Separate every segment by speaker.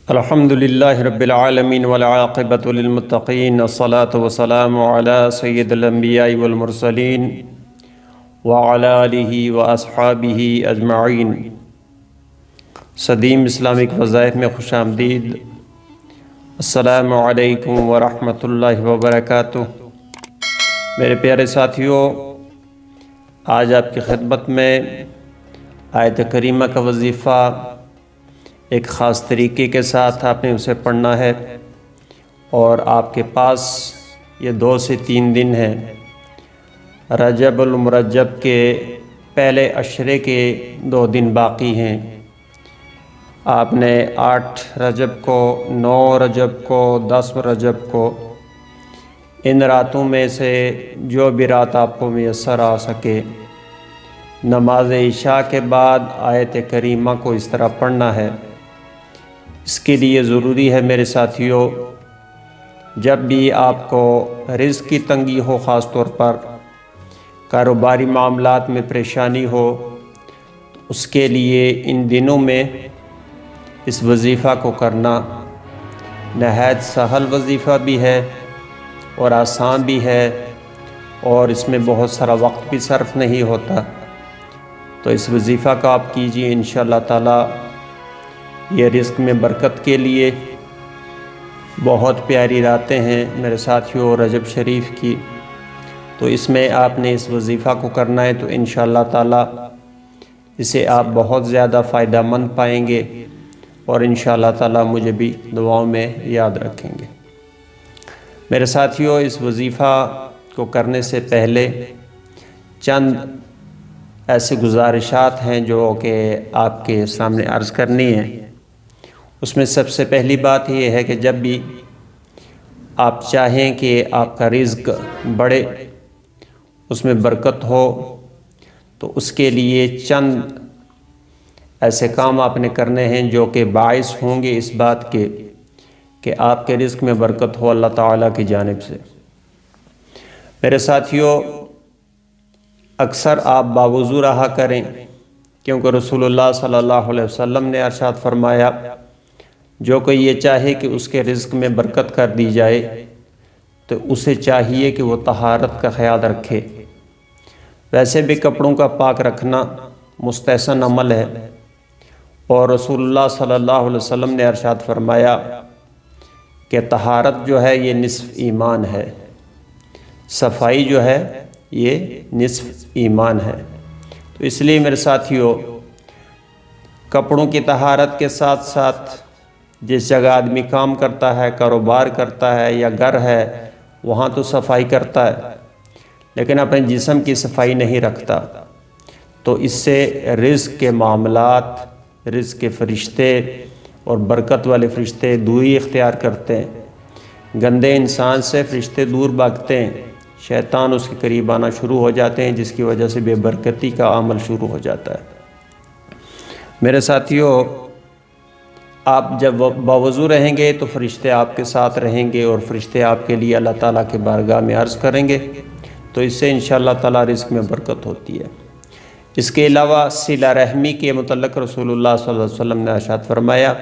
Speaker 1: الحمدللہ رب العالمین والعاقبۃ للمتقین الصلاۃ والسلام علی سید الانبیاء والمرسلین وعلی آلہ واصحابہ اجمعین۔ صدیم اسلامک وظائف میں خوش آمدید۔ السلام علیکم ورحمۃ اللہ وبرکاتہ۔ میرے پیارے ساتھیوں، آج آپ کی خدمت میں آیت کریمہ کا وظیفہ ایک خاص طریقے کے ساتھ آپ نے اسے پڑھنا ہے، اور آپ کے پاس یہ 2 سے 3 دن ہیں۔ رجب المرجب کے پہلے عشرے کے 2 دن باقی ہیں۔ آپ نے 8 رجب کو، 9 رجب کو، 10 رجب کو، ان راتوں میں سے جو بھی رات آپ کو میسر آ سکے، نماز عشاء کے بعد آیت کریمہ کو اس طرح پڑھنا ہے۔ اس کے لیے ضروری ہے میرے ساتھیوں، جب بھی آپ کو رزق کی تنگی ہو، خاص طور پر کاروباری معاملات میں پریشانی ہو، تو اس کے لیے ان دنوں میں اس وظیفہ کو کرنا نہایت سہل وظیفہ بھی ہے اور آسان بھی ہے، اور اس میں بہت سارا وقت بھی صرف نہیں ہوتا۔ تو اس وظیفہ کا آپ کیجیے، انشاءاللہ تعالی یہ رزق میں برکت کے لیے بہت پیاری راتیں ہیں میرے ساتھیوں رجب شریف کی۔ تو اس میں آپ نے اس وظیفہ کو کرنا ہے، تو انشاءاللہ تعالی اسے آپ بہت زیادہ فائدہ مند پائیں گے، اور انشاءاللہ تعالی مجھے بھی دعاؤں میں یاد رکھیں گے۔ میرے ساتھیوں، اس وظیفہ کو کرنے سے پہلے چند ایسے گزارشات ہیں جو کہ آپ کے سامنے عرض کرنی ہے۔ اس میں سب سے پہلی بات یہ ہے کہ جب بھی آپ چاہیں کہ آپ کا رزق بڑھے، اس میں برکت ہو، تو اس کے لیے چند ایسے کام آپ نے کرنے ہیں جو کہ باعث ہوں گے اس بات کے کہ آپ کے رزق میں برکت ہو اللہ تعالیٰ کی جانب سے۔ میرے ساتھیوں، اکثر آپ باوضو رہا کریں، کیونکہ رسول اللہ صلی اللہ علیہ وسلم نے ارشاد فرمایا، جو کوئی یہ چاہے کہ اس کے رزق میں برکت کر دی جائے تو اسے چاہیے کہ وہ طہارت کا خیال رکھے۔ ویسے بھی کپڑوں کا پاک رکھنا مستحسن عمل ہے، اور رسول اللہ صلی اللہ علیہ وسلم نے ارشاد فرمایا کہ طہارت جو ہے یہ نصف ایمان ہے، صفائی جو ہے یہ نصف ایمان ہے۔ تو اس لیے میرے ساتھیوں، کپڑوں کی طہارت کے ساتھ ساتھ جس جگہ آدمی کام کرتا ہے، کاروبار کرتا ہے یا گھر ہے، وہاں تو صفائی کرتا ہے، لیکن اپنے جسم کی صفائی نہیں رکھتا، تو اس سے رزق کے معاملات، رزق کے فرشتے اور برکت والے فرشتے دوری اختیار کرتے ہیں۔ گندے انسان سے فرشتے دور بھاگتے ہیں، شیطان اس کے قریب آنا شروع ہو جاتے ہیں، جس کی وجہ سے بے برکتی کا عمل شروع ہو جاتا ہے۔ میرے ساتھیوں، آپ جب باوضو رہیں گے تو فرشتے آپ کے ساتھ رہیں گے، اور فرشتے آپ کے لیے اللہ تعالیٰ کے بارگاہ میں عرض کریں گے، تو اس سے انشاءاللہ تعالیٰ رزق میں برکت ہوتی ہے۔ اس کے علاوہ صلہ رحمی کے متعلق رسول اللہ صلی اللہ علیہ وسلم نے ارشاد فرمایا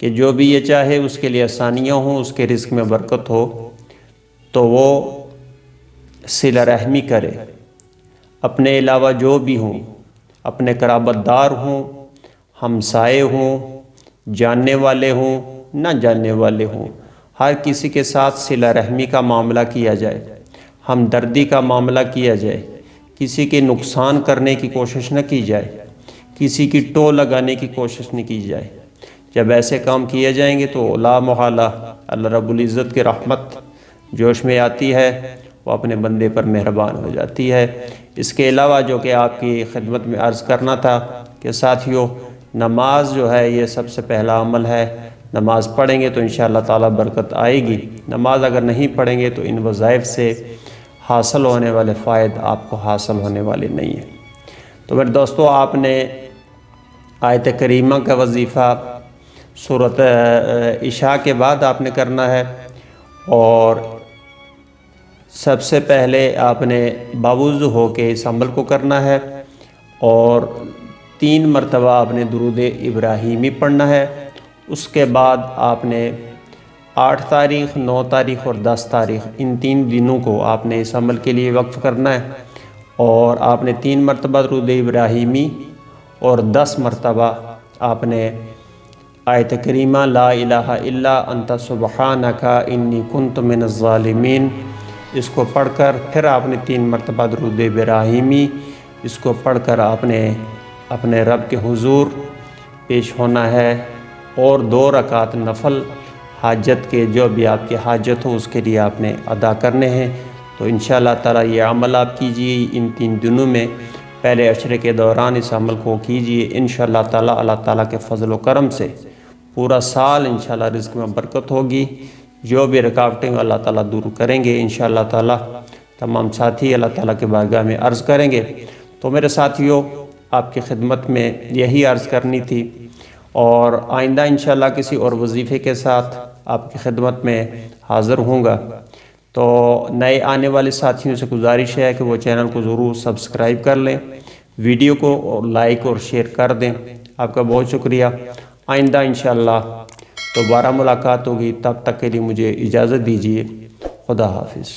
Speaker 1: کہ جو بھی یہ چاہے اس کے لیے آسانیاں ہوں، اس کے رزق میں برکت ہو، تو وہ صلہ رحمی کرے۔ اپنے علاوہ جو بھی ہوں، اپنے قرابت دار ہوں، ہمسائے ہوں، جاننے والے ہوں، نہ جاننے والے ہوں، ہر کسی کے ساتھ صلہ رحمی کا معاملہ کیا جائے، ہمدردی کا معاملہ کیا جائے، کسی کے نقصان کرنے کی کوشش نہ کی جائے، کسی کی ٹو لگانے کی کوشش نہ کی جائے۔ جب ایسے کام کیے جائیں گے تو لا محالہ اللہ رب العزت کی رحمت جوش میں آتی ہے، وہ اپنے بندے پر مہربان ہو جاتی ہے۔ اس کے علاوہ جو کہ آپ کی خدمت میں عرض کرنا تھا کہ ساتھیوں، نماز جو ہے یہ سب سے پہلا عمل ہے۔ نماز پڑھیں گے تو انشاءاللہ تعالیٰ برکت آئے گی۔ نماز اگر نہیں پڑھیں گے تو ان وظائف سے حاصل ہونے والے فائد آپ کو حاصل ہونے والے نہیں ہیں۔ تو میرے دوستو، آپ نے آیت کریمہ کا وظیفہ سورۃ عشاء کے بعد آپ نے کرنا ہے، اور سب سے پہلے آپ نے باوضو ہو کے اس عمل کو کرنا ہے، اور 3 مرتبہ آپ نے درود ابراہیمی پڑھنا ہے۔ اس کے بعد آپ نے 8 تاریخ، 9 تاریخ اور 10 تاریخ ان 3 دنوں کو آپ نے اس عمل کے لیے وقف کرنا ہے، اور آپ نے 3 مرتبہ درود ابراہیمی اور 10 مرتبہ آپ نے آیت کریمہ لا الہ الا انت سبحانک انی کنت من الظالمین اس کو پڑھ کر پھر آپ نے 3 مرتبہ درود ابراہیمی اس کو پڑھ کر آپ نے اپنے رب کے حضور پیش ہونا ہے، اور 2 رکعت نفل حاجت کے جو بھی آپ کی حاجت ہو اس کے لیے آپ نے ادا کرنے ہیں۔ تو انشاءاللہ تعالیٰ یہ عمل آپ کیجئے ان 3 دنوں میں، پہلے عشرے کے دوران اس عمل کو کیجئے، انشاءاللہ تعالیٰ اللہ تعالیٰ کے فضل و کرم سے پورا سال انشاءاللہ رزق میں برکت ہوگی، جو بھی رکاوٹیں اللہ تعالیٰ دور کریں گے انشاءاللہ تعالیٰ۔ تمام ساتھی اللہ تعالیٰ کے بارگاہ میں عرض کریں گے۔ تو میرے ساتھیوں، آپ کی خدمت میں یہی عرض کرنی تھی، اور آئندہ انشاءاللہ کسی اور وظیفے کے ساتھ آپ کی خدمت میں حاضر ہوں گا۔ تو نئے آنے والے ساتھیوں سے گزارش ہے کہ وہ چینل کو ضرور سبسکرائب کر لیں، ویڈیو کو لائک اور شیئر کر دیں۔ آپ کا بہت شکریہ۔ آئندہ انشاءاللہ دوبارہ ملاقات ہوگی، تب تک کے لیے مجھے اجازت دیجیے۔ خدا حافظ۔